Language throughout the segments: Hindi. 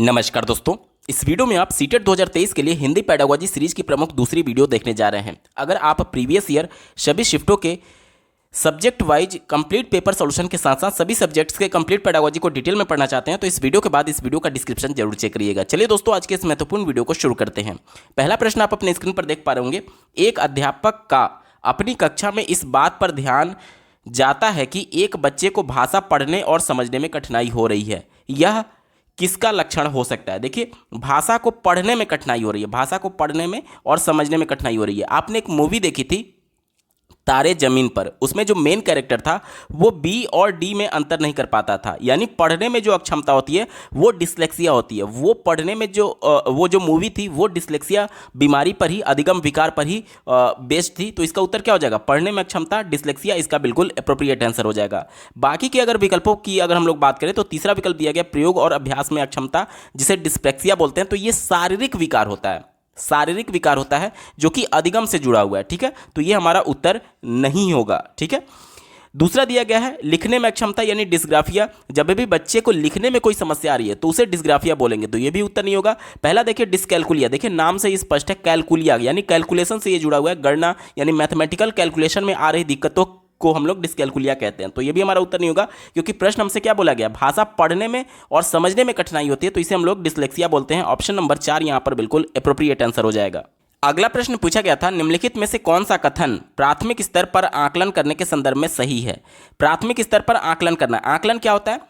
नमस्कार दोस्तों। इस वीडियो में आप सीटेट 2023 के लिए हिंदी पेडागोजी सीरीज की प्रमुख दूसरी वीडियो देखने जा रहे हैं। अगर आप प्रीवियस ईयर सभी शिफ्टों के subject wise complete paper solution के साथ साथ सभी सब्जेक्ट्स के कंप्लीट पेडागोजी को डिटेल में पढ़ना चाहते हैं तो इस वीडियो के बाद इस वीडियो का डिस्क्रिप्शन जरूर चेक करिएगा। चलिए दोस्तों, आज के इस महत्वपूर्ण वीडियो को शुरू करते हैं। पहला प्रश्न आप अपने स्क्रीन पर देख पा रहे होंगे। एक अध्यापक का अपनी कक्षा में इस बात पर ध्यान जाता है कि एक बच्चे को भाषा पढ़ने और समझने में कठिनाई हो रही है। यह किसका लक्षण हो सकता है? देखिए, भाषा को पढ़ने में कठिनाई हो रही है, भाषा को पढ़ने में और समझने में कठिनाई हो रही है। आपने एक मूवी देखी थी तारे जमीन पर, उसमें जो मेन कैरेक्टर था वो बी और डी में अंतर नहीं कर पाता था, यानी पढ़ने में जो अक्षमता होती है वो डिस्लेक्सिया होती है। वो पढ़ने में जो मूवी थी वो डिस्लेक्सिया बीमारी पर ही, अधिगम विकार पर ही बेस्ड थी। तो इसका उत्तर क्या हो जाएगा? पढ़ने में अक्षमता, डिस्लेक्सिया, इसका बिल्कुल एप्रोप्रिएट आंसर हो जाएगा। बाकी के अगर विकल्पों की अगर हम लोग बात करें तो तीसरा विकल्प दिया गया प्रयोग और अभ्यास में अक्षमता, जिसे डिस्प्लेक्सिया बोलते हैं। तो ये शारीरिक विकार होता है, शारीरिक विकार होता है जो कि अधिगम से जुड़ा हुआ है। ठीक है, तो ये हमारा उत्तर नहीं होगा। ठीक है, दूसरा दिया गया है लिखने में अक्षमता यानी डिस्ग्राफिया। जब भी बच्चे को लिखने में कोई समस्या आ रही है तो उसे डिस्ग्राफिया बोलेंगे, तो ये भी उत्तर नहीं होगा। पहला देखिए डिस्कैलकुलिया, देखिए नाम से ही स्पष्ट है, कैलकुलिया यानी कैलकुलेशन से ये जुड़ा हुआ है, गणना यानी मैथमेटिकल कैलकुलेशन में आ रही दिक्कतों को हम लोग डिस्कैलकुलिया कहते हैं। तो ये भी हमारा उत्तर नहीं होगा, क्योंकि प्रश्न हमसे क्या बोला गया? भाषा पढ़ने में और समझने में कठिनाई होती है, तो इसे हम लोग डिस्लेक्सिया बोलते हैं। ऑप्शन नंबर 4 यहां पर बिल्कुल एप्रोप्रिएट आंसर हो जाएगा। अगला प्रश्न पूछा गया था, निम्नलिखित में से कौन सा कथन प्राथमिक स्तर पर आकलन करने के संदर्भ में सही है? प्राथमिक स्तर पर आकलन करना, आकलन क्या होता है?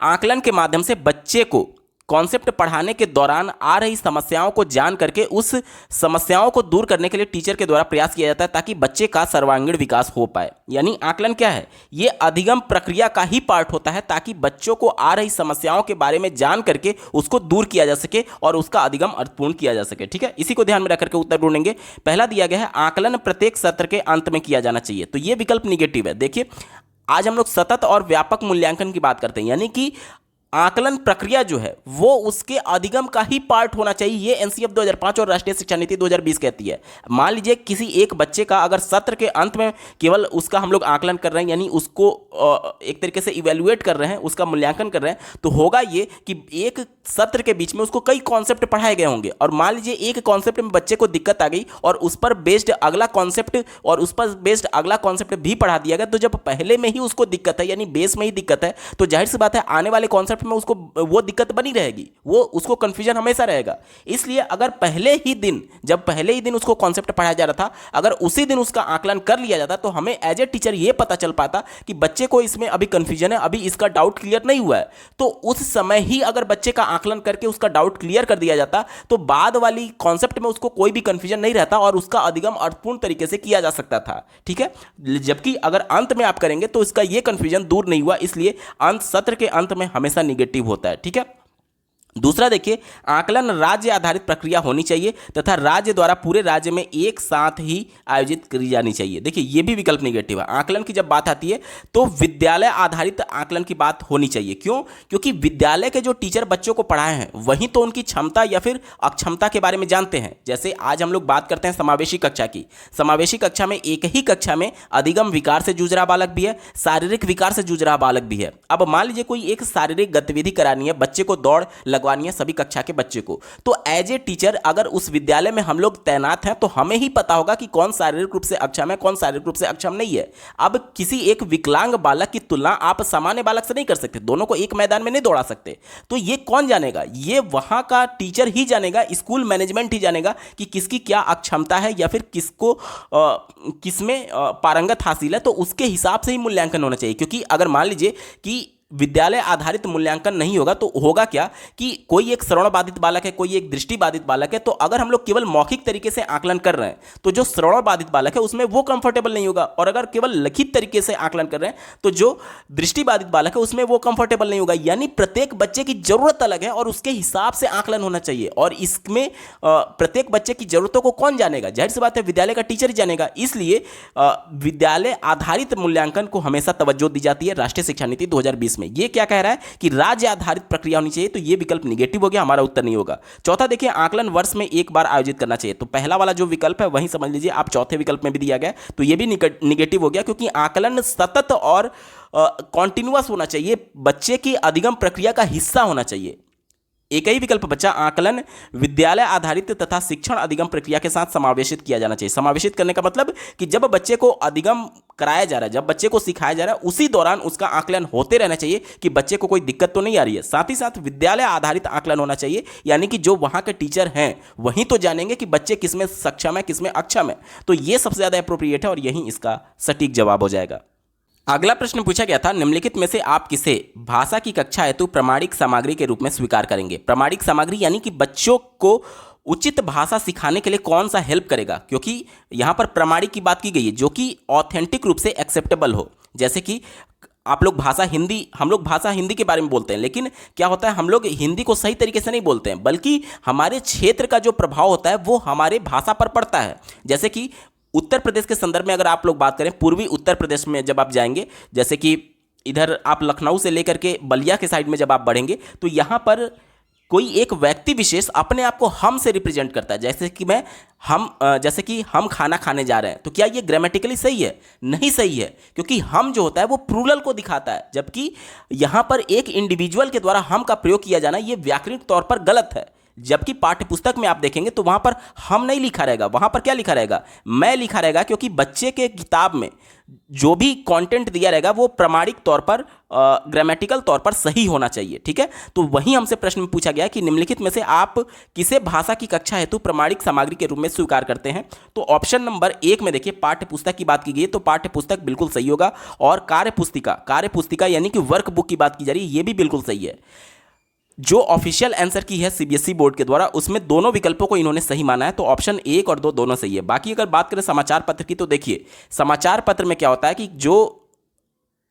आकलन के माध्यम से बच्चे को कॉन्सेप्ट पढ़ाने के दौरान आ रही समस्याओं को जान करके उस समस्याओं को दूर करने के लिए टीचर के द्वारा प्रयास किया जाता है ताकि बच्चे का सर्वांगीण विकास हो पाए। यानी आकलन क्या है? ये अधिगम प्रक्रिया का ही पार्ट होता है ताकि बच्चों को आ रही समस्याओं के बारे में जान करके उसको दूर किया जा सके और उसका अधिगम अर्थपूर्ण किया जा सके। ठीक है, इसी को ध्यान में रख करके उत्तर ढूंढेंगे। पहला दिया गया है आकलन प्रत्येक सत्र के अंत में किया जाना चाहिए, तो ये विकल्प निगेटिव है। देखिए, आज हम लोग सतत और व्यापक मूल्यांकन की बात करते हैं, यानी कि आकलन प्रक्रिया जो है वो उसके अधिगम का ही पार्ट होना चाहिए। ये एनसीएफ 2005 और राष्ट्रीय शिक्षा नीति 2020 कहती है। मान लीजिए किसी एक बच्चे का अगर सत्र के अंत में केवल उसका हम लोग आकलन कर रहे हैं, यानी उसको एक तरीके से इवेल्युएट कर रहे हैं, उसका मूल्यांकन कर रहे हैं, तो होगा ये कि एक सत्र के बीच में उसको कई कॉन्सेप्ट पढ़ाए गए होंगे और मान लीजिए एक कॉन्सेप्ट में बच्चे को दिक्कत आ गई और उस पर बेस्ड अगला कॉन्सेप्ट और उस पर बेस्ड अगला कॉन्सेप्ट भी पढ़ा दिया गया। तो जब पहले में ही उसको दिक्कत है, यानी बेस में ही दिक्कत है, तो जाहिर सी बात है आने वाले कॉन्सेप्ट में उसको वो दिक्कत बनी रहेगी, वो उसको कंफ्यूजन हमेशा रहेगा। इसलिए अगर पहले ही दिन उसको कॉन्सेप्ट पढ़ाया जा रहा था, अगर उसी दिन उसका आकलन कर लिया जाता तो हमें एज ए टीचर ये पता चल पाता कि बच्चे को इसमें अभी कंफ्यूजन है, अभी इसका डाउट क्लियर नहीं हुआ है। तो उस समय ही अगर बच्चे का आकलन करके उसका डाउट क्लियर कर दिया जाता तो बाद वाली कॉन्सेप्ट में उसको कोई भी कंफ्यूजन नहीं रहता और उसका अधिगम अर्थपूर्ण तरीके से किया जा सकता था। ठीक है, जबकि अगर अंत में आप करेंगे तो इसका ये कंफ्यूजन दूर नहीं हुआ, इसलिए अंत सत्र के अंत में हमेशा निगेटिव होता है। ठीक है, दूसरा देखिए, आकलन राज्य आधारित प्रक्रिया होनी चाहिए तथा राज्य द्वारा पूरे राज्य में एक साथ ही आयोजित की जानी चाहिए। देखिए, ये भी विकल्प निगेटिव है। आकलन की जब बात आती है तो विद्यालय आधारित आकलन की बात होनी चाहिए। क्यों? क्योंकि विद्यालय के जो टीचर बच्चों को पढ़ाए हैं वहीं तो उनकी क्षमता या फिर अक्षमता के बारे में जानते हैं। जैसे आज हम लोग बात करते हैं समावेशी कक्षा की। समावेशी कक्षा में एक ही कक्षा में अधिगम विकार से जूझ रहा बालक भी है, शारीरिक विकार से जूझ रहा बालक भी है। अब मान लीजिए कोई एक शारीरिक गतिविधि करानी है, बच्चे को दौड़ लगवानी है सभी कक्षा के बच्चे को, तो एज ए टीचर अगर उस विद्यालय में हम लोग तैनात हैं तो हमें ही पता होगा कि कौन शारीरिक रूप से अक्षम है, कौन शारीरिक रूप से अक्षम नहीं है। अब किसी एक विकलांग बालक की तुलना आप सामान्य बालक से नहीं कर सकते, दोनों को एक मैदान में नहीं दौड़ा सकते। तो ये कौन जानेगा? ये वहां का टीचर ही जानेगा, स्कूल मैनेजमेंट ही जानेगा कि किसकी क्या अक्षमता है या फिर किसको किसमें पारंगत हासिल है। तो उसके हिसाब से ही मूल्यांकन होना चाहिए। क्योंकि अगर मान लीजिए कि विद्यालय आधारित मूल्यांकन नहीं होगा तो होगा क्या कि कोई एक श्रवण बाधित बालक है, कोई एक दृष्टि बाधित बालक है, तो अगर हम लोग केवल मौखिक तरीके से आकलन कर रहे हैं तो जो श्रवण बाधित बालक है उसमें वो कंफर्टेबल नहीं होगा, और अगर केवल लिखित तरीके से आकलन कर रहे हैं तो जो दृष्टि बाधित बालक है उसमें वो कंफर्टेबल नहीं होगा। यानी प्रत्येक बच्चे की जरूरत अलग है और उसके हिसाब से आकलन होना चाहिए, और इसमें प्रत्येक बच्चे की जरूरतों को कौन जानेगा? जाहिर सी बात है विद्यालय का टीचर ही जानेगा। इसलिए विद्यालय आधारित मूल्यांकन को हमेशा तवज्जो दी जाती है राष्ट्रीय शिक्षा नीति 2020 में। ये क्या कह रहा है कि राज्य आधारित प्रक्रिया होनी चाहिए, तो ये विकल्प निगेटिव हो गया, हमारा उत्तर नहीं होगा। चौथा देखिए, आकलन वर्ष में एक बार आयोजित करना चाहिए, तो पहला वाला जो विकल्प है वही समझ लीजिए आप चौथे विकल्प में भी दिया गया, तो ये भी निगेटिव हो गया, क्योंकि आकलन सतत और कॉन्टिन्यूअस होना चाहिए, बच्चे की अधिगम प्रक्रिया का हिस्सा होना चाहिए। एक ही विकल्प बचा, आकलन विद्यालय आधारित तथा शिक्षण अधिगम प्रक्रिया के साथ समावेशित किया जाना चाहिए। समावेशित करने का मतलब कि जब बच्चे को अधिगम कराया जा रहा है, जब बच्चे को सिखाया जा रहा है, उसी दौरान उसका आकलन होते रहना चाहिए कि बच्चे को कोई दिक्कत तो नहीं आ रही है। साथ ही साथ विद्यालय आधारित आकलन होना चाहिए, यानी कि जो वहाँ के टीचर हैं वही तो जानेंगे कि बच्चे किसमें सक्षम है, किसमें अक्षम है। तो ये सबसे ज़्यादा अप्रोप्रिएट है और यही इसका सटीक जवाब हो जाएगा। अगला प्रश्न पूछा गया था, निम्नलिखित में से आप किसे भाषा की कक्षा हेतु प्रामाणिक सामग्री के रूप में स्वीकार करेंगे। प्रामाणिक सामग्री यानी कि बच्चों को उचित भाषा सिखाने के लिए कौन सा हेल्प करेगा, क्योंकि यहाँ पर प्रामाणिक की बात की गई है जो कि ऑथेंटिक रूप से एक्सेप्टेबल हो। जैसे कि आप लोग हम लोग भाषा हिंदी के बारे में बोलते हैं, लेकिन क्या होता है, हम लोग हिंदी को सही तरीके से नहीं बोलते हैं, बल्कि हमारे क्षेत्र का जो प्रभाव होता है वो हमारे भाषा पर पड़ता है। जैसे कि उत्तर प्रदेश के संदर्भ में अगर आप लोग बात करें, पूर्वी उत्तर प्रदेश में जब आप जाएंगे, जैसे कि इधर आप लखनऊ से लेकर के बलिया के साइड में जब आप बढ़ेंगे, तो यहाँ पर कोई एक व्यक्ति विशेष अपने आप को हम से रिप्रेजेंट करता है। जैसे कि हम खाना खाने जा रहे हैं, तो क्या ये ग्रामेटिकली सही है? नहीं सही है, क्योंकि हम जो होता है वो प्लूरल को दिखाता है, जबकि यहाँ पर एक इंडिविजुअल के द्वारा हम का प्रयोग किया जाना ये व्याकरणिक तौर पर गलत है। जबकि पाठ्यपुस्तक में आप देखेंगे तो वहाँ पर हम नहीं लिखा रहेगा, वहाँ पर क्या लिखा रहेगा? मैं लिखा रहेगा, क्योंकि बच्चे के किताब में जो भी कंटेंट दिया रहेगा वो प्रमाणिक तौर पर ग्रामेटिकल तौर पर सही होना चाहिए। ठीक है, तो वही हमसे प्रश्न में पूछा गया कि निम्नलिखित में से आप किसे भाषा की कक्षा हेतु प्रमाणिक सामग्री के रूप में स्वीकार करते हैं। तो ऑप्शन नंबर 1 में देखिए पाठ्यपुस्तक की बात की गई है, तो पाठ्यपुस्तक बिल्कुल सही होगा। और कार्यपुस्तिका यानी कि वर्क बुक की बात की जा रही है, ये भी बिल्कुल सही है। जो ऑफिशियल आंसर की है सीबीएसई बोर्ड के द्वारा, उसमें दोनों विकल्पों को इन्होंने सही माना है, तो ऑप्शन 1 और 2 दोनों सही है। बाकी अगर बात करें समाचार पत्र की, तो देखिए समाचार पत्र में क्या होता है कि जो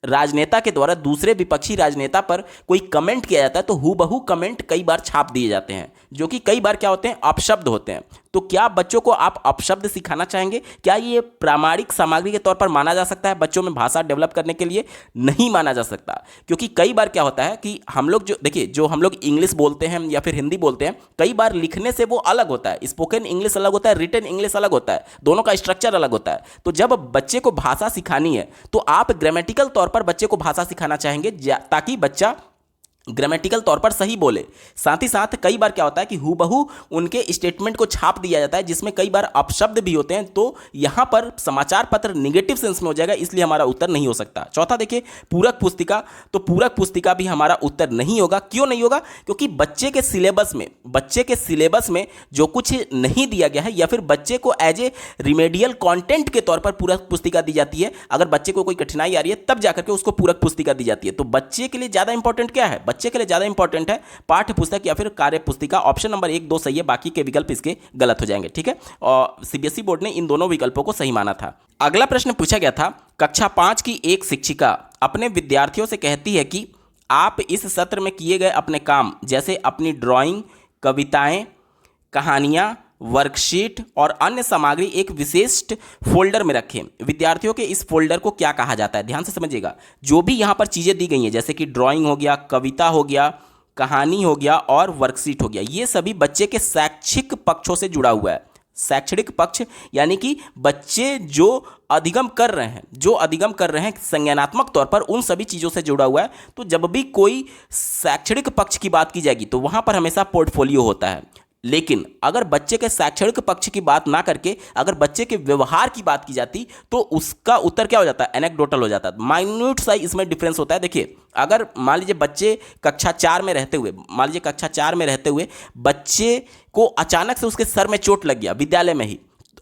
राजनेता के द्वारा दूसरे विपक्षी राजनेता पर कोई कमेंट किया जाता है, तो हूबहू कमेंट कई बार छाप दिए जाते हैं, जो कि कई बार क्या होते हैं, अपशब्द होते हैं। तो क्या बच्चों को आप अपशब्द सिखाना चाहेंगे? क्या ये प्रामाणिक सामग्री के तौर पर माना जा सकता है बच्चों में भाषा डेवलप करने के लिए? नहीं माना जा सकता, क्योंकि कई बार क्या होता है कि हम लोग जो हम लोग इंग्लिश बोलते हैं या फिर हिंदी बोलते हैं, कई बार लिखने से वो अलग होता है। स्पोकन इंग्लिश अलग होता है, रिटन इंग्लिश अलग होता है, दोनों का स्ट्रक्चर अलग होता है। तो जब बच्चे को भाषा सिखानी है तो आप ग्रामेटिकल तौर पर बच्चे को भाषा सिखाना चाहेंगे, ताकि बच्चा ग्रामेटिकल तौर पर सही बोले। साथ ही साथ कई बार क्या होता है कि हूबहू उनके स्टेटमेंट को छाप दिया जाता है, जिसमें कई बार अपशब्द भी होते हैं। तो यहां पर समाचार पत्र निगेटिव सेंस में हो जाएगा, इसलिए हमारा उत्तर नहीं हो सकता। चौथा देखिए पूरक पुस्तिका, तो पूरक पुस्तिका भी हमारा उत्तर नहीं होगा। क्यों नहीं होगा? क्योंकि बच्चे के सिलेबस में जो कुछ नहीं दिया गया है, या फिर बच्चे को एज ए रिमेडियल कॉन्टेंट के तौर पर पूरक पुस्तिका दी जाती है। अगर बच्चे को कोई कठिनाई आ रही है तब जाकर के उसको पूरक पुस्तिका दी जाती है। तो बच्चे के लिए ज्यादा इंपॉर्टेंट क्या है? बच्चे के लिए ज्यादा इंपॉर्टेंट है पाठ्य पुस्तक या फिर कार्य पुस्तिका। ऑप्शन नंबर 1, 2 सही है, बाकी के विकल्प इसके गलत हो जाएंगे। ठीक है, और सीबीएसई बोर्ड ने इन दोनों विकल्पों को सही माना था। अगला प्रश्न पूछा गया था, कक्षा 5 की एक शिक्षिका अपने विद्यार्थियों से कहती है कि आप इस सत्र में किए गए अपने काम, जैसे अपनी ड्राइंग, कविताएं, कहानियां, वर्कशीट और अन्य सामग्री एक विशिष्ट फोल्डर में रखें। विद्यार्थियों के इस फोल्डर को क्या कहा जाता है? ध्यान से समझिएगा। जो भी यहाँ पर चीज़ें दी गई हैं, जैसे कि ड्राइंग हो गया, कविता हो गया, कहानी हो गया और वर्कशीट हो गया, ये सभी बच्चे के शैक्षिक पक्षों से जुड़ा हुआ है। शैक्षणिक पक्ष यानी कि बच्चे जो अधिगम कर रहे हैं संज्ञानात्मक तौर पर, उन सभी चीज़ों से जुड़ा हुआ है। तो जब भी कोई शैक्षणिक पक्ष की बात की जाएगी तो वहाँ पर हमेशा पोर्टफोलियो होता है। लेकिन अगर बच्चे के शैक्षणिक पक्ष की बात ना करके अगर बच्चे के व्यवहार की बात की जाती तो उसका उत्तर क्या हो जाता है? एनेक्डोटल हो जाता है। माइन्यूट सा इसमें डिफरेंस होता है। देखिए, अगर मान लीजिए बच्चे कक्षा 4 में रहते हुए बच्चे को अचानक से उसके सर में चोट लग गया विद्यालय में ही,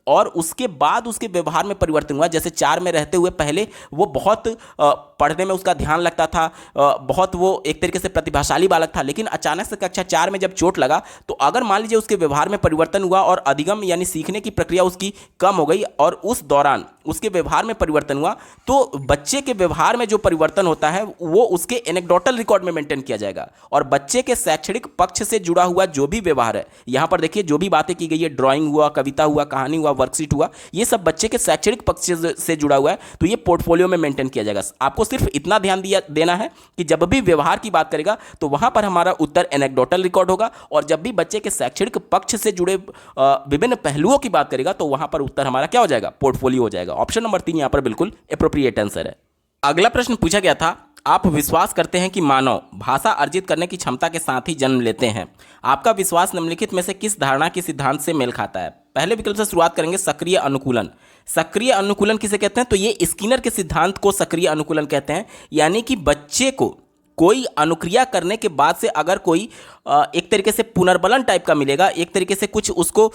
और उसके बाद उसके व्यवहार में परिवर्तन हुआ। जैसे 4 में रहते हुए पहले वो बहुत पढ़ने में उसका ध्यान लगता था, बहुत वो एक तरीके से प्रतिभाशाली बालक था, लेकिन अचानक से कक्षा 4 में जब चोट लगा तो अगर मान लीजिए उसके व्यवहार में परिवर्तन हुआ और अधिगम यानी सीखने की प्रक्रिया उसकी कम हो गई और उस दौरान उसके व्यवहार में परिवर्तन हुआ, तो बच्चे के व्यवहार में जो परिवर्तन होता है वो उसके एनेक्डोटल रिकॉर्ड में मेंटेन किया जाएगा। और बच्चे के शैक्षणिक पक्ष से जुड़ा हुआ जो भी व्यवहार है, यहाँ पर देखिए जो भी बातें की गई है, ड्राइंग हुआ, कविता हुआ, कहानी हुआ, वर्कशीट हुआ, ये सब बच्चे के शैक्षणिक पक्ष से जुड़ा हुआ है, तो ये पोर्टफोलियो में मेंटेन किया जाएगा। आपको सिर्फ इतना ध्यान देना है कि जब भी व्यवहार की बात करेगा तो वहां पर हमारा उत्तर एनेक्डोटल रिकॉर्ड होगा, और जब भी बच्चे के शैक्षणिक पक्ष से जुड़े विभिन्न पहलुओं की बात करेगा तो वहां पर उत्तर हमारा क्या हो जाएगा? पोर्टफोलियो हो जाएगा। ऑप्शन नंबर 3 यहां पर बिल्कुल एप्रोप्रिएट आंसर है। अगला प्रश्न पूछा गया था, आप विश्वास करते हैं कि मानव भाषा अर्जित करने की क्षमता के साथ ही जन्म लेते हैं? आपका विश्वास निम्नलिखित में से किस धारणा के सिद्धांत से मेल खाता है? पहले विकल्प से शुरुआत करेंगे, सक्रिय अनुकूलन। सक्रिय अनुकूलन किसे कहते हैं? तो ये स्किनर के सिद्धांत को सक्रिय अनुकूलन कहते हैं। यानी कि बच्चे को कोई अनुक्रिया करने के बाद से अगर कोई एक तरीके से पुनर्बलन टाइप का मिलेगा, एक तरीके से कुछ उसको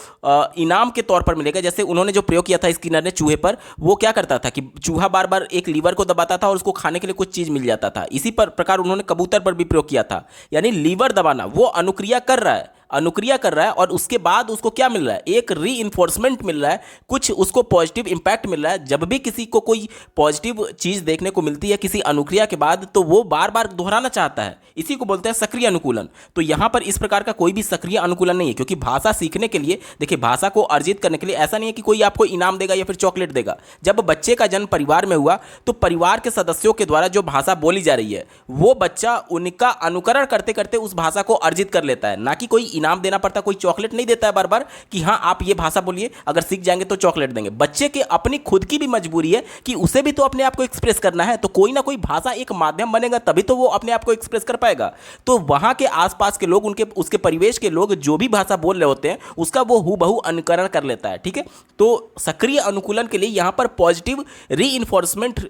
इनाम के तौर पर मिलेगा। जैसे उन्होंने जो प्रयोग किया था स्किनर ने चूहे पर, वो क्या करता था कि चूहा बार बार एक लीवर को दबाता था और उसको खाने के लिए कुछ चीज़ मिल जाता था। इसी प्रकार उन्होंने कबूतर पर भी प्रयोग किया था। यानी लीवर दबाना, वो अनुक्रिया कर रहा है, अनुक्रिया कर रहा है और उसके बाद उसको क्या मिल रहा है? एक रीइंफोर्समेंट मिल रहा है, कुछ उसको पॉजिटिव इंपैक्ट मिल रहा है। जब भी किसी को कोई पॉजिटिव चीज़ देखने को मिलती है किसी अनुक्रिया के बाद, तो वो बार बार दोहराना चाहता है। इसी को बोलते हैं सक्रिय अनुकूलन। तो यहाँ पर इस प्रकार का कोई भी सक्रिय अनुकूलन नहीं है, क्योंकि भाषा सीखने के लिए, देखिए, भाषा को अर्जित करने के लिए ऐसा नहीं है कि कोई आपको इनाम देगा या फिर चॉकलेट देगा। जब बच्चे का जन्म परिवार में हुआ तो परिवार के सदस्यों के द्वारा जो भाषा बोली जा रही है, वो बच्चा उनका अनुकरण करते करते उस भाषा को अर्जित कर लेता है। ना कि कोई इनाम देना पड़ता, कोई चॉकलेट नहीं देता है बार बार कि हाँ आप ये भाषा बोलिए, अगर सीख जाएंगे तो चॉकलेट देंगे। बच्चे के अपनी खुद की भी मजबूरी है कि उसे भी तो अपने आप को एक्सप्रेस करना है, तो कोई ना कोई भाषा एक माध्यम बनेगा, तभी तो वो अपने आप को एक्सप्रेस कर पाएगा। तो वहां के आसपास के लोग, उनके उसके परिवेश के लोग जो भी भाषा बोल रहे होते हैं उसका वो हूबहू अनुकरण कर लेता है। ठीक है, तो सक्रिय अनुकूलन के लिए यहां पर पॉजिटिव रीइंफोर्समेंट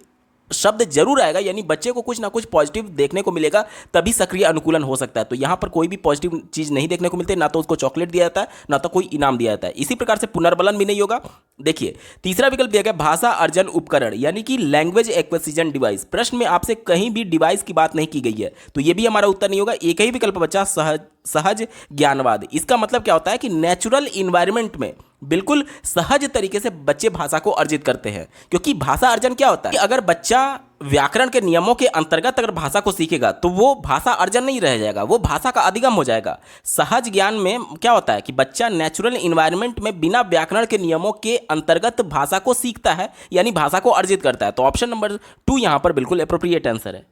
शब्द जरूर आएगा, यानी बच्चे को कुछ ना कुछ पॉजिटिव देखने को मिलेगा, तभी सक्रिय अनुकूलन हो सकता है। तो यहाँ पर कोई भी पॉजिटिव चीज़ नहीं देखने को मिलती, ना तो उसको चॉकलेट दिया जाता है, ना तो कोई इनाम दिया जाता है। इसी प्रकार से पुनर्बलन भी नहीं होगा। देखिए, तीसरा विकल्प दिया गया भाषा अर्जन उपकरण, यानी कि लैंग्वेज एक्विजिशन डिवाइस। प्रश्न में आपसे कहीं भी डिवाइस की बात नहीं की गई है, तो ये भी हमारा उत्तर नहीं होगा। एक ही विकल्प बचा, सहज ज्ञानवाद। इसका मतलब क्या होता है कि नेचुरल इन्वायरमेंट में बिल्कुल सहज तरीके से बच्चे भाषा को अर्जित करते हैं। क्योंकि भाषा अर्जन क्या होता है कि अगर बच्चा व्याकरण के नियमों के अंतर्गत अगर भाषा को सीखेगा तो वो भाषा अर्जन नहीं रह जाएगा, वो भाषा का अधिगम हो जाएगा। सहज ज्ञान में क्या होता है कि बच्चा नेचुरल इन्वायरमेंट में बिना व्याकरण के नियमों के अंतर्गत भाषा को सीखता है, यानी भाषा को अर्जित करता है। तो ऑप्शन नंबर 2 यहां पर बिल्कुल एप्रोप्रिएट आंसर है।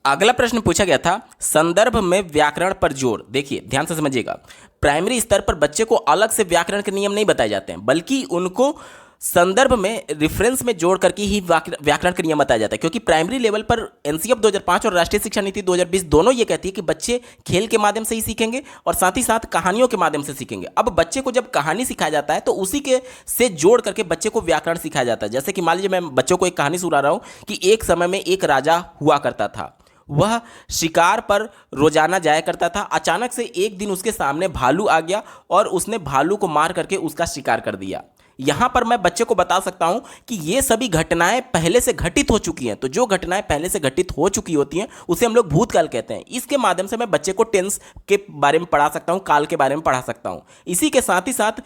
अगला प्रश्न पूछा गया था संदर्भ में व्याकरण पर जोर। देखिए, ध्यान से समझिएगा, प्राइमरी स्तर पर बच्चे को अलग से व्याकरण के नियम नहीं बताए जाते हैं, बल्कि उनको संदर्भ में, रेफरेंस में जोड़ करके ही व्याकरण के नियम बताया जाता है। क्योंकि प्राइमरी लेवल पर एनसीएफ 2005 और राष्ट्रीय शिक्षा नीति 2020 दोनों ये कहती है कि बच्चे खेल के माध्यम से ही सीखेंगे और साथ ही साथ कहानियों के माध्यम से सीखेंगे। अब बच्चे को जब कहानी सिखाया जाता है तो उसी के से जोड़ करके बच्चे को व्याकरण सिखाया जाता है। जैसे कि मान लीजिए मैं बच्चों को एक कहानी सुना रहा हूँ कि एक समय में एक राजा हुआ करता था, वह शिकार पर रोजाना जाया करता था। अचानक से एक दिन उसके सामने भालू आ गया और उसने भालू को मार करके उसका शिकार कर दिया। यहां पर मैं बच्चे को बता सकता हूं कि ये सभी घटनाएं पहले से घटित हो चुकी हैं। तो जो घटनाएं पहले से घटित हो चुकी होती हैं उसे हम लोग भूतकाल कहते हैं। इसके माध्यम से मैं बच्चे को टेंस के बारे में पढ़ा सकता हूं, काल के बारे में पढ़ा सकता हूं। इसी के साथ ही साथ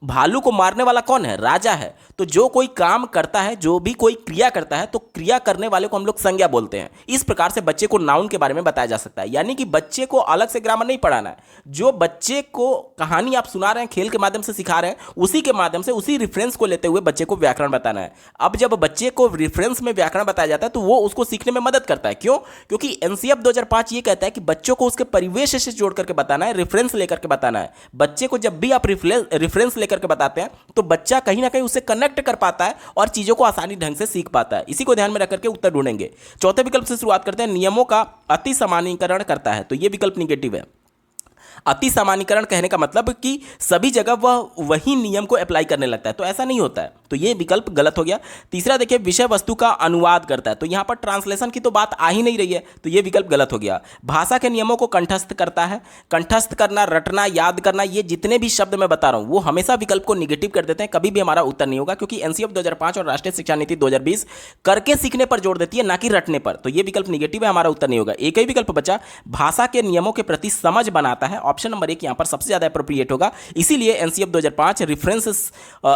भालू को मारने वाला कौन है? राजा है। तो जो कोई काम करता है, जो भी कोई क्रिया करता है, तो क्रिया करने वाले को हम लोग संज्ञा बोलते हैं। इस प्रकार से बच्चे को नाउन के बारे में बताया जा सकता है। यानी कि बच्चे को अलग से ग्रामर नहीं पढ़ाना है। जो बच्चे को कहानी आप सुना रहे हैं, खेल के माध्यम से सिखा रहे हैं, उसी के माध्यम से, उसी रेफरेंस को लेते हुए बच्चे को व्याकरण बताना है। अब जब बच्चे को रेफरेंस में व्याकरण बताया जाता है तो वो उसको सीखने में मदद करता है। क्यों? क्योंकि एनसीएफ 2005 ये कहता है कि बच्चों को उसके परिवेश से जोड़ करके बताना है, रेफरेंस लेकर के बताना है। बच्चे को जब भी आप रेफरेंस लेकर के बताते हैं तो बच्चा कहीं ना कहीं उससे कनेक्ट कर पाता है और चीजों को आसानी ढंग से सीख पाता है। इसी को ध्यान में रख करके उत्तर ढूंढेंगे। चौथे विकल्प से शुरुआत करते हैं, नियमों का अति सामान्यीकरण करता है। तो यह विकल्प निगेटिव है। अति सामान्यीकरण कहने का मतलब कि सभी जगह वह वही नियम को अप्लाई करने लगता है, तो ऐसा नहीं होता है। तो ये विकल्प गलत हो गया। तीसरा देखिए, विषय वस्तु का अनुवाद करता है। तो यहां पर ट्रांसलेशन की तो बात आ ही नहीं रही है, तो ये विकल्प गलत हो गया। भाषा के नियमों को कंठस्थ करता है। कंठस्थ करना, रटना, याद करना, ये जितने भी शब्द मैं बता रहा हूं वो हमेशा विकल्प को निगेटिव कर देते हैं, कभी भी हमारा उत्तर नहीं होगा। क्योंकि एनसीएफ 2005 और राष्ट्रीय शिक्षा नीति 2020 करके सीखने पर जोर देती है, ना कि रटने पर। तो ये विकल्प निगेटिव है, हमारा उत्तर नहीं होगा। एक ही विकल्प बचा, भाषा के नियमों के प्रति समझ बनाता है। ऑप्शन नंबर 1 यहां पर सबसे ज्यादा एप्रोप्रिएट होगा। इसीलिए एनसीएफ 2005 रेफरेंस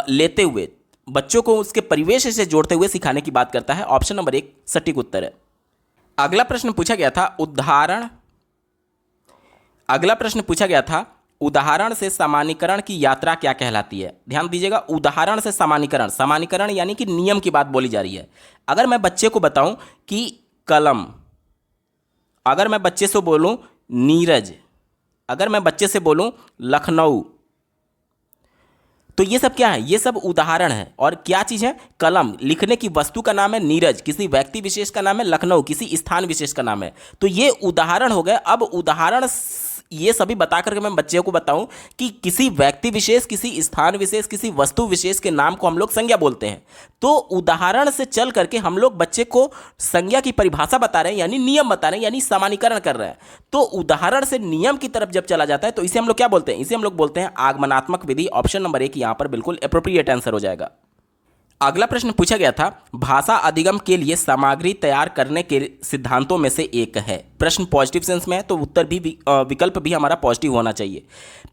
लेते हुए बच्चों को उसके परिवेश से जोड़ते हुए सिखाने की बात करता है। ऑप्शन नंबर 1 सटीक उत्तर है। अगला प्रश्न पूछा गया था उदाहरण से सामान्यीकरण की यात्रा क्या कहलाती है। ध्यान दीजिएगा, उदाहरण से सामान्यीकरण, सामान्यीकरण यानी कि नियम की बात बोली जा रही है। अगर मैं बच्चे को बताऊं कि कलम, अगर मैं बच्चे से बोलूं नीरज, अगर मैं बच्चे से बोलूं लखनऊ, तो ये सब क्या है, ये सब उदाहरण है। और क्या चीज़ है, कलम, लिखने की वस्तु का नाम है नीरज, किसी व्यक्ति विशेष का नाम है लखनऊ, किसी स्थान विशेष का नाम है। तो ये उदाहरण हो गए। अब उदाहरण ये सभी बता करके मैं बच्चे को बताऊं कि किसी व्यक्ति विशेष, किसी स्थान विशेष, किसी वस्तु विशेष के नाम को हम लोग संज्ञा बोलते हैं। तो उदाहरण से चल करके हम लोग बच्चे को संज्ञा की परिभाषा बता रहे हैं, यानी नियम बता रहे हैं, यानी सामान्यीकरण कर रहे हैं। तो उदाहरण से नियम की तरफ जब चला जाता है तो इसे हम लोग क्या बोलते हैं, इसे हम लोग बोलते हैं आगमनात्मक विधि। ऑप्शन नंबर 1 यहां पर बिल्कुल एप्रोप्रिएट आंसर हो जाएगा। अगला प्रश्न पूछा गया था, भाषा अधिगम के लिए सामग्री तैयार करने के सिद्धांतों में से एक है। प्रश्न पॉजिटिव सेंस में है तो उत्तर भी विकल्प भी हमारा पॉजिटिव होना चाहिए।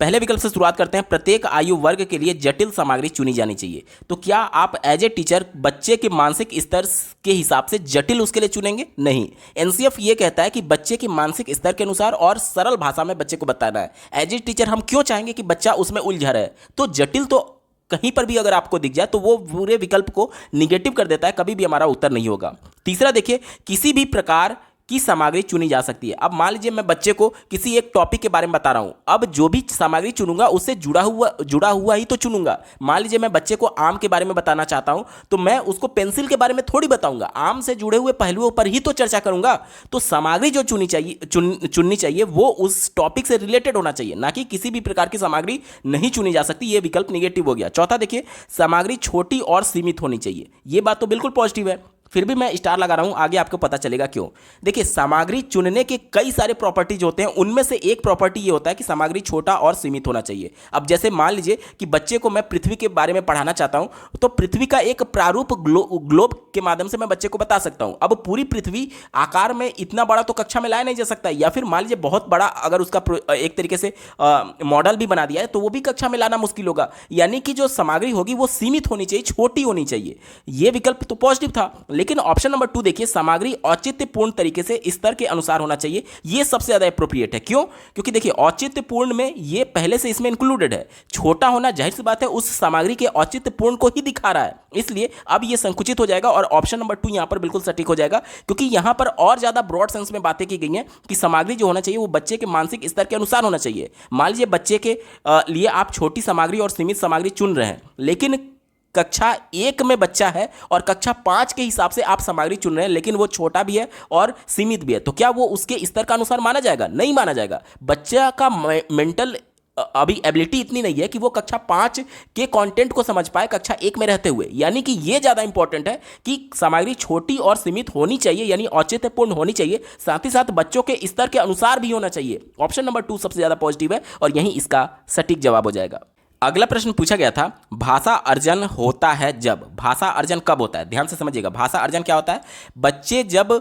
पहले विकल्प से शुरुआत करते हैं, प्रत्येक आयु वर्ग के लिए जटिल सामग्री चुनी जानी चाहिए। तो क्या आप एज ए टीचर बच्चे के मानसिक स्तर के हिसाब से जटिल उसके लिए चुनेंगे? नहीं। एनसीएफ ये कहता है कि बच्चे के मानसिक स्तर के अनुसार और सरल भाषा में बच्चे को बताना है। एज ए टीचर हम क्यों चाहेंगे कि बच्चा उसमें उलझा रहे? तो जटिल तो कहीं पर भी अगर आपको दिख जाए तो वो पूरे विकल्प को निगेटिव कर देता है, कभी भी हमारा उत्तर नहीं होगा। तीसरा देखिए, किसी भी प्रकार की सामग्री चुनी जा सकती है। अब मान लीजिए मैं बच्चे को किसी एक टॉपिक के बारे में बता रहा हूं, अब जो भी सामग्री चुनूंगा उससे जुड़ा हुआ ही तो चुनूंगा। मान लीजिए मैं बच्चे को आम के बारे में बताना चाहता हूं तो मैं उसको पेंसिल के बारे में थोड़ी बताऊंगा, आम से जुड़े हुए पहलुओं पर ही तो चर्चा करूंगा। तो सामग्री जो चुननी चाहिए वो उस टॉपिक से रिलेटेड होना चाहिए, ना कि किसी भी प्रकार की सामग्री नहीं चुनी जा सकती। ये विकल्प निगेटिव हो गया। चौथा देखिए, सामग्री छोटी और सीमित होनी चाहिए। ये बात तो बिल्कुल पॉजिटिव है, फिर भी मैं स्टार लगा रहा हूं, आगे आपको पता चलेगा क्यों। देखिए, सामग्री चुनने के कई सारे प्रॉपर्टीज होते हैं, उनमें से एक प्रॉपर्टी ये होता है कि सामग्री छोटा और सीमित होना चाहिए। अब जैसे मान लीजिए कि बच्चे को मैं पृथ्वी के बारे में पढ़ाना चाहता हूं, तो पृथ्वी का एक प्रारूप ग्लोब के माध्यम से मैं बच्चे को बता सकता हूं। अब पूरी पृथ्वी आकार में इतना बड़ा तो कक्षा में लाया नहीं जा सकता, या फिर मान लीजिए बहुत बड़ा अगर उसका एक तरीके से मॉडल भी बना दिया है तो वो भी कक्षा में लाना मुश्किल होगा। यानी कि जो सामग्री होगी वो सीमित होनी चाहिए, छोटी होनी चाहिए। ये विकल्प तो पॉजिटिव था। लेकिन ऑप्शन नंबर 2 देखिए, सामग्री औचित्यपूर्ण तरीके से स्तर के अनुसार होना चाहिए। ये सबसे ज्यादा एप्रोप्रिएट है। क्यों? क्योंकि देखिए, औचित्यपूर्ण में ये पहले से इसमें इंक्लूडेड है। छोटा होना जाहिर सी बात है उस सामग्री के औचित्यपूर्ण को ही दिखा रहा है, इसलिए अब ये संकुचित हो जाएगा और ऑप्शन नंबर 2 यहां पर बिल्कुल सटीक हो जाएगा। क्योंकि यहां पर और ज्यादा ब्रॉड सेंस में बातें की गई हैं कि सामग्री जो होना चाहिए वो बच्चे के मानसिक स्तर के अनुसार होना चाहिए। मान लीजिए बच्चे के लिए आप छोटी सामग्री और सीमित सामग्री चुन रहे हैं, लेकिन कक्षा 1 में बच्चा है और कक्षा 5 के हिसाब से आप सामग्री चुन रहे हैं, लेकिन वो छोटा भी है और सीमित भी है, तो क्या वो उसके स्तर का अनुसार माना जाएगा? नहीं माना जाएगा। बच्चा का मेंटल अभी एबिलिटी इतनी नहीं है कि वो कक्षा 5 के कंटेंट को समझ पाए कक्षा 1 में रहते हुए। यानी कि ये ज़्यादा इंपॉर्टेंट है कि सामग्री छोटी और सीमित होनी चाहिए, यानी औचित्यपूर्ण होनी चाहिए, साथ ही साथ बच्चों के स्तर के अनुसार भी होना चाहिए। ऑप्शन नंबर 2 सबसे ज़्यादा पॉजिटिव है और यही इसका सटीक जवाब हो जाएगा। अगला प्रश्न पूछा गया था, भाषा अर्जन होता है जब। भाषा अर्जन कब होता है? ध्यान से समझिएगा, भाषा अर्जन क्या होता है? बच्चे जब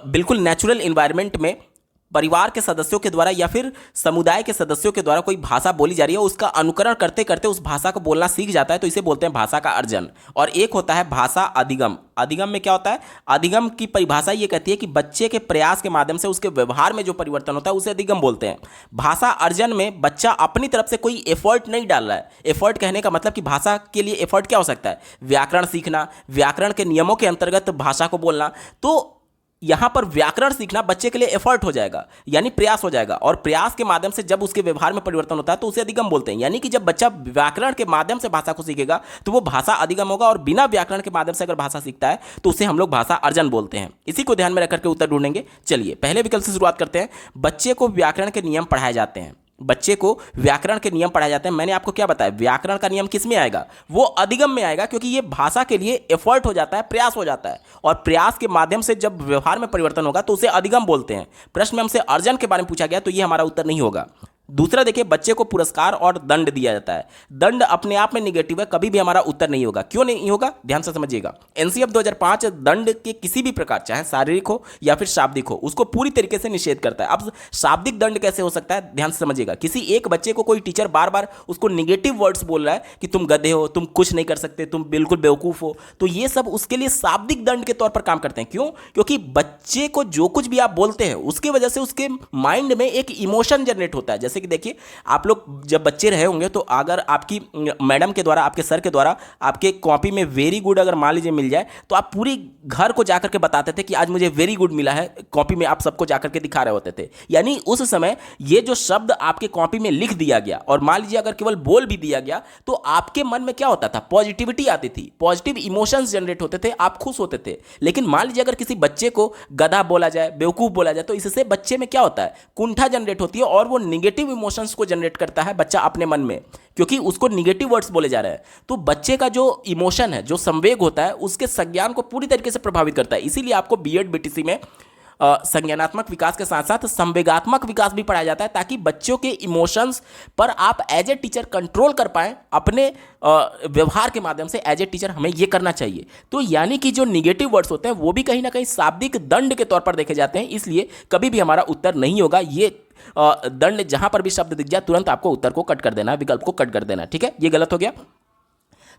बिल्कुल नेचुरल इन्वायरमेंट में परिवार के सदस्यों के द्वारा या फिर समुदाय के सदस्यों के द्वारा कोई भाषा बोली जा रही है, उसका अनुकरण करते करते उस भाषा को बोलना सीख जाता है, तो इसे बोलते हैं भाषा का अर्जन। और एक होता है भाषा अधिगम। अधिगम में क्या होता है? अधिगम की परिभाषा ये कहती है कि बच्चे के प्रयास के माध्यम से उसके व्यवहार में जो परिवर्तन होता है उसे अधिगम बोलते हैं। भाषा अर्जन में बच्चा अपनी तरफ से कोई एफर्ट नहीं डाल रहा है। एफर्ट कहने का मतलब कि भाषा के लिए एफर्ट क्या हो सकता है? व्याकरण सीखना, व्याकरण के नियमों के अंतर्गत भाषा को बोलना। तो यहां पर व्याकरण सीखना बच्चे के लिए एफर्ट हो जाएगा, यानी प्रयास हो जाएगा, और प्रयास के माध्यम से जब उसके व्यवहार में परिवर्तन होता है तो उसे अधिगम बोलते हैं। यानी कि जब बच्चा व्याकरण के माध्यम से भाषा को सीखेगा तो वो भाषा अधिगम होगा, और बिना व्याकरण के माध्यम से अगर भाषा सीखता है तो उसे हम लोग भाषा अर्जन बोलते हैं। इसी को ध्यान में रखकर के उत्तर ढूंढेंगे। चलिए पहले विकल्प से शुरुआत करते हैं। बच्चे को व्याकरण के नियम पढ़ाए जाते हैं। बच्चे को व्याकरण के नियम पढ़ाए जाते हैं। मैंने आपको क्या बताया, व्याकरण का नियम किस में आएगा? वो अधिगम में आएगा, क्योंकि ये भाषा के लिए एफर्ट हो जाता है, प्रयास हो जाता है, और प्रयास के माध्यम से जब व्यवहार में परिवर्तन होगा तो उसे अधिगम बोलते हैं। प्रश्न में हमसे अर्जन के बारे में पूछा गया तो ये हमारा उत्तर नहीं होगा। दूसरा देखिए, बच्चे को पुरस्कार और दंड दिया जाता है। दंड अपने आप में निगेटिव है, कभी भी हमारा उत्तर नहीं होगा। क्यों नहीं होगा? ध्यान से समझिएगा। एनसीएफ 2005 दंड के किसी भी प्रकार, चाहे शारीरिक हो या फिर शाब्दिक हो, उसको पूरी तरीके से निषेध करता है। अब शाब्दिक दंड कैसे हो सकता है? ध्यान से समझिएगा। किसी एक बच्चे को कोई टीचर बार बार उसको निगेटिव वर्ड्स बोल रहा है कि तुम गधे हो, तुम कुछ नहीं कर सकते, तुम बिल्कुल बेवकूफ हो, तो ये सब उसके लिए शाब्दिक दंड के तौर पर काम करते हैं। क्यों? क्योंकि बच्चे को जो कुछ भी आप बोलते हैं उसकी वजह से उसके माइंड में एक इमोशन जनरेट होता है। जैसे जैसे कि देखिए, आप लोग जब बच्चे रहे होंगे तो अगर आपकी मैडम के द्वारा, आपके सर के द्वारा आपके कॉपी में वेरी गुड अगर मान लीजिए मिल जाए, तो आप पूरी घर को जाकर के बताते थे कि आज मुझे वेरी गुड मिला है, कॉपी में आप सबको जाकर के दिखा रहे होते थे। यानी उस समय ये जो शब्द आपके कॉपी में लिख दिया गया और मान लीजिए अगर केवल बोल भी दिया गया, तो आपके मन में क्या होता था, पॉजिटिविटी आती थी, पॉजिटिव इमोशंस जनरेट होते थे, आप खुश होते थे। लेकिन मान लीजिए अगर किसी बच्चे को गधा बोला जाए, बेवकूफ बोला जाए, तो इससे बच्चे में क्या होता है, कुंठा जनरेट होती है और वो निगेटिव इमोशंस को जनरेट करता है बच्चा अपने मन में, क्योंकि उसको निगेटिव वर्ड्स बोले जा रहे हैं। तो बच्चे का जो इमोशन है, जो संवेग होता है, उसके संज्ञान को पूरी तरीके से प्रभावित करता है। इसीलिए आपको बीएड बीटीसी में संज्ञानात्मक विकास के साथ साथ संवेगात्मक विकास भी पढ़ाया जाता है, ताकि बच्चों के इमोशंस पर आप एज ए टीचर कंट्रोल कर पाएं अपने व्यवहार के माध्यम से। एज ए टीचर हमें ये करना चाहिए। तो यानी कि जो निगेटिव वर्ड्स होते हैं वो भी कहीं ना कहीं शाब्दिक दंड के तौर पर देखे जाते हैं, इसलिए कभी भी हमारा उत्तर नहीं होगा ये दंड। जहां पर भी शब्द दिख जाए तुरंत आपको उत्तर को कट कर देना है, विकल्प को कट कर देना है, ठीक है, ये गलत हो गया।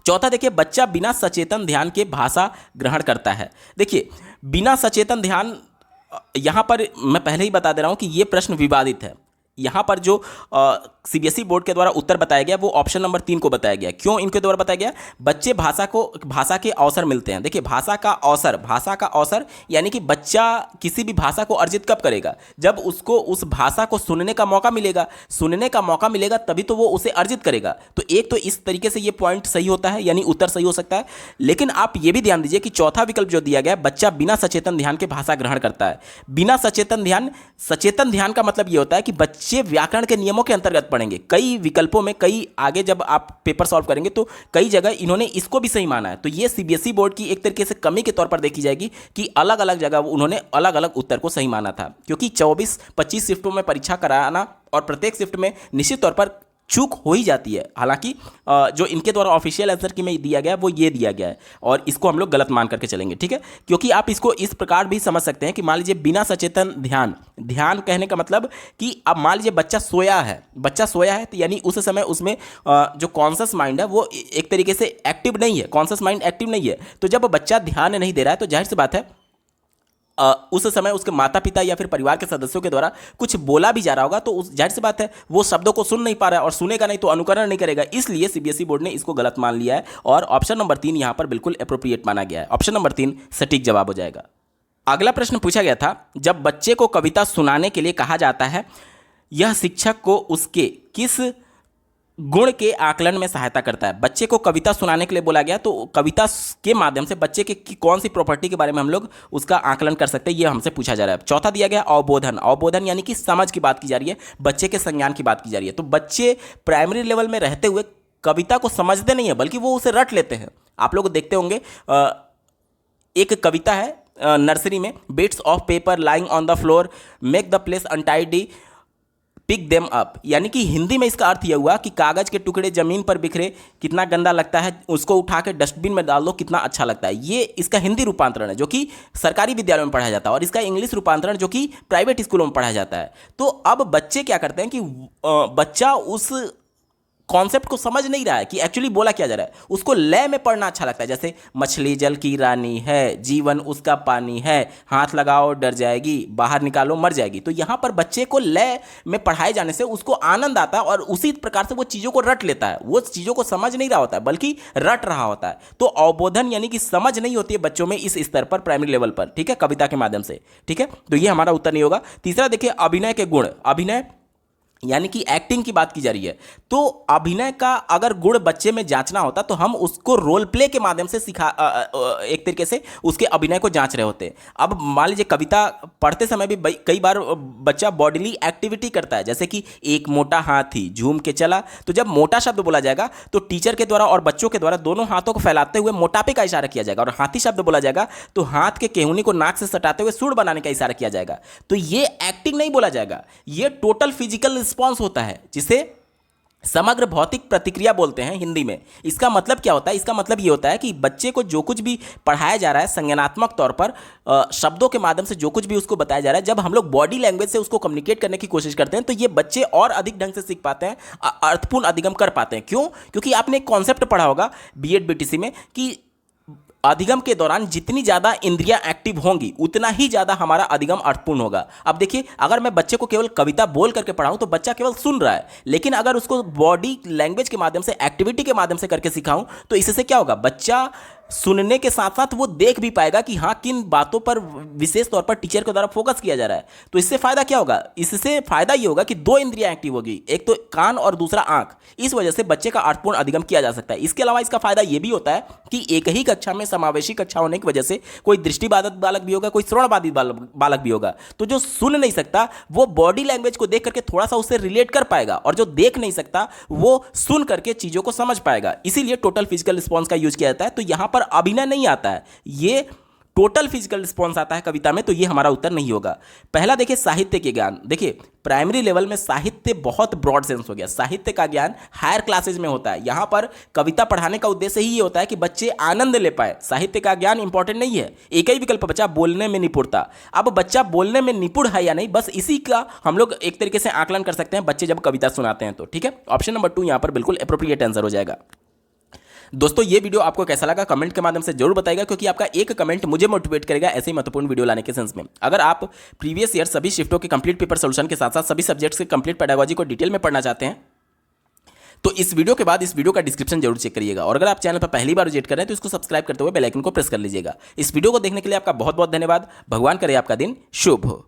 चौथा देखिए, बच्चा बिना सचेतन ध्यान के भाषा ग्रहण करता है। देखिए, बिना सचेतन ध्यान, यहां पर मैं पहले ही बता दे रहा हूं कि यह प्रश्न विवादित है। यहां पर जो सीबीएसई बोर्ड के द्वारा उत्तर बताया गया वो ऑप्शन नंबर 3 को बताया गया। क्यों इनके द्वारा बताया गया? बच्चे भाषा के अवसर मिलते हैं। देखिए, भाषा का अवसर यानी कि बच्चा किसी भी भाषा को अर्जित कब करेगा? जब उसको उस भाषा को सुनने का मौका मिलेगा तभी तो वो उसे अर्जित करेगा। तो एक तो इस तरीके से ये पॉइंट सही होता है, यानी उत्तर सही हो सकता है। लेकिन आप ये भी ध्यान दीजिए कि चौथा विकल्प जो दिया गया है, बच्चा बिना सचेतन ध्यान के भाषा ग्रहण करता है। बिना सचेतन ध्यान का मतलब ये होता है कि बच्चे व्याकरण के नियमों के अंतर्गत पढ़ेंगे। कई विकल्पों में, कई आगे जब आप पेपर सॉल्व करेंगे तो कई जगह इन्होंने इसको भी सही माना है। तो ये सीबीएसई बोर्ड की एक तरीके से कमी के तौर पर देखी जाएगी कि अलग अलग जगह उन्होंने अलग अलग उत्तर को सही माना था, क्योंकि 24-25 शिफ्टों में परीक्षा कराना और प्रत्येक शिफ्ट में निश्चित तौर पर चूक हो ही जाती है। हालांकि जो इनके द्वारा ऑफिशियल आंसर की में दिया गया है वो ये दिया गया है और इसको हम लोग गलत मान करके चलेंगे, ठीक है। क्योंकि आप इसको इस प्रकार भी समझ सकते हैं कि मान लीजिए बिना सचेतन ध्यान कहने का मतलब कि अब मान लीजिए बच्चा सोया है तो यानी उस समय उसमें जो कॉन्शियस माइंड है वो एक तरीके से एक्टिव नहीं है, कॉन्शियस माइंड एक्टिव नहीं है। तो जब बच्चा ध्यान नहीं दे रहा है तो जाहिर सी बात है उस समय उसके माता पिता या फिर परिवार के सदस्यों के द्वारा कुछ बोला भी जा रहा होगा, तो उस जाहिर सी बात है वो शब्दों को सुन नहीं पा रहा है और सुनेगा नहीं तो अनुकरण नहीं करेगा। इसलिए सीबीएसई बोर्ड ने इसको गलत मान लिया है और ऑप्शन नंबर 3 यहां पर बिल्कुल एप्रोप्रिएट माना गया है। ऑप्शन नंबर 3 सटीक जवाब हो जाएगा। अगला प्रश्न पूछा गया था, जब बच्चे को कविता सुनाने के लिए कहा जाता है, यह शिक्षक को उसके किस गुण के आकलन में सहायता करता है? बच्चे को कविता सुनाने के लिए बोला गया, तो कविता के माध्यम से बच्चे की कौन सी प्रॉपर्टी के बारे में हम लोग उसका आकलन कर सकते हैं, ये हमसे पूछा जा रहा है। चौथा दिया गया अवबोधन यानी कि समझ की बात की जा रही है, बच्चे के संज्ञान की बात की जा रही है। तो बच्चे प्राइमरी लेवल में रहते हुए कविता को समझते नहीं है बल्कि वो उसे रट लेते हैं। आप लोग देखते होंगे एक कविता है नर्सरी में, bits of paper lying on the floor make the place untidy pick them up, यानी कि हिंदी में इसका अर्थ यह हुआ कि कागज के टुकड़े जमीन पर बिखरे कितना गंदा लगता है, उसको उठा के डस्टबिन में डाल दो कितना अच्छा लगता है। ये इसका हिंदी रूपांतरण है जो कि सरकारी विद्यालयों में पढ़ाया जाता है और इसका इंग्लिश रूपांतरण जो कि प्राइवेट स्कूलों में पढ़ाया जाता है। तो अब बच्चे क्या करते हैं कि बच्चा उस कॉन्सेप्ट को समझ नहीं रहा है कि एक्चुअली बोला क्या जा रहा है, उसको लय में पढ़ना अच्छा लगता है। जैसे मछली जल की रानी है, जीवन उसका पानी है, हाथ लगाओ डर जाएगी, बाहर निकालो मर जाएगी। तो यहाँ पर बच्चे को लय में पढ़ाए जाने से उसको आनंद आता है और उसी प्रकार से वो चीज़ों को रट लेता है। वो चीज़ों को समझ नहीं रहा होता है बल्कि रट रहा होता है। तो अवबोधन यानी कि समझ नहीं होती है बच्चों में इस स्तर पर, प्राइमरी लेवल पर, ठीक है, कविता के माध्यम से, ठीक है। तो ये हमारा उत्तर नहीं होगा। तीसरा देखिए, अभिनय के गुण, अभिनय यानी कि एक्टिंग की बात की जा रही है। तो अभिनय का अगर गुण बच्चे में जांचना होता तो हम उसको रोल प्ले के माध्यम से एक तरीके से उसके अभिनय को जांच रहे होते। अब मान लीजिए कविता पढ़ते समय भी कई बार बच्चा बॉडीली एक्टिविटी करता है, जैसे कि एक मोटा हाथी झूम के चला। तो जब मोटा शब्द बोला जाएगा तो टीचर के द्वारा और बच्चों के द्वारा दोनों हाथों को फैलाते हुए मोटापे का इशारा किया जाएगा, और हाथी शब्द बोला जाएगा तो हाथ के केहूनी को नाक से सटाते हुए सूंड बनाने का इशारा किया जाएगा। तो ये एक्टिंग नहीं बोला जाएगा, ये टोटल फिजिकल रिस्पॉन्स होता है, जिसे समग्र भौतिक प्रतिक्रिया बोलते हैं हिंदी में। इसका मतलब क्या होता है? इसका मतलब ये होता है कि बच्चे को जो कुछ भी पढ़ाया जा रहा है संज्ञानात्मक तौर पर, शब्दों के माध्यम से जो कुछ भी उसको बताया जा रहा है, जब हम लोग बॉडी लैंग्वेज से उसको कम्युनिकेट करने की कोशिश करते हैं तो ये बच्चे और अधिक ढंग से सीख पाते हैं, अर्थपूर्ण अधिगम कर पाते हैं। क्यों? क्योंकि आपने एक कॉन्सेप्ट पढ़ा होगा बीएड बीटीसी में कि अधिगम के दौरान जितनी ज़्यादा इंद्रियां एक्टिव होंगी उतना ही ज़्यादा हमारा अधिगम अर्थपूर्ण होगा। अब देखिए, अगर मैं बच्चे को केवल कविता बोल करके पढ़ाऊं तो बच्चा केवल सुन रहा है, लेकिन अगर उसको बॉडी लैंग्वेज के माध्यम से, एक्टिविटी के माध्यम से करके सिखाऊं तो इससे क्या होगा, बच्चा सुनने के साथ साथ वो देख भी पाएगा कि हाँ किन बातों पर विशेष तौर पर टीचर के द्वारा फोकस किया जा रहा है। तो इससे फायदा क्या होगा, इससे फायदा ये होगा कि दो इंद्रियां एक्टिव होगी, एक तो कान और दूसरा आंख। इस वजह से बच्चे का अर्थपूर्ण अधिगम किया जा सकता है। इसके अलावा इसका फायदा ये भी होता है कि एक ही कक्षा में समावेशी कक्षा होने की वजह से कोई दृष्टिबाधित बालक भी होगा, कोई श्रवणबाधित बालक भी होगा, तो जो सुन नहीं सकता वो बॉडी लैंग्वेज को देख करके थोड़ा सा उससे रिलेट कर पाएगा, और जो देख नहीं सकता वो सुन करके चीजों को समझ पाएगा। इसीलिए टोटल फिजिकल रिस्पॉन्स का यूज किया जाता है। तो यहां पर अभिनय नहीं आता है, ये टोटल फिजिकल रिस्पॉन्स आता है कविता में, तो ये हमारा उत्तर नहीं होगा। पहला देखिए, साहित्य के ज्ञान। देखिए, प्राइमरी लेवल में साहित्य बहुत ब्रॉड सेंस हो गया, साहित्य का ज्ञान हायर क्लासेज में होता है। यहां पर कविता पढ़ाने का उद्देश्य ही ये होता है कि बच्चे आनंद ले पाए। साहित्य का ज्ञान इंपॉर्टेंट नहीं है। एक ही विकल्प बचा, बोलने में निपुणता। अब बच्चा बोलने में निपुण है या नहीं, बस इसी का हम लोग एक तरीके से आकलन कर सकते हैं बच्चे जब कविता सुनाते हैं तो। ठीक है, ऑप्शन नंबर 2 यहां पर बिल्कुल एप्रोप्रिएट आंसर हो जाएगा। दोस्तों, ये वीडियो आपको कैसा लगा कमेंट के माध्यम से जरूर बताइएगा, क्योंकि आपका एक कमेंट मुझे मोटिवेट करेगा ऐसे ही महत्वपूर्ण वीडियो लाने के सेंस में। अगर आप प्रीवियस ईयर सभी शिफ्टों के कंप्लीट पेपर सॉल्यूशन के साथ साथ सभी सब्जेक्ट्स के कंप्लीट पेडागोजी को डिटेल में पढ़ना चाहते हैं तो इस वीडियो के बाद इस वीडियो का डिस्क्रिप्शन जरूर चेक करिएगा, और अगर आप चैनल पर पहली बार विजिट कर रहे हैं तो इसको सब्सक्राइब करते हुए बेल आइकन को प्रेस कर लीजिएगा। इस वीडियो को देखने के लिए आपका बहुत बहुत धन्यवाद। भगवान करे आपका दिन शुभ हो।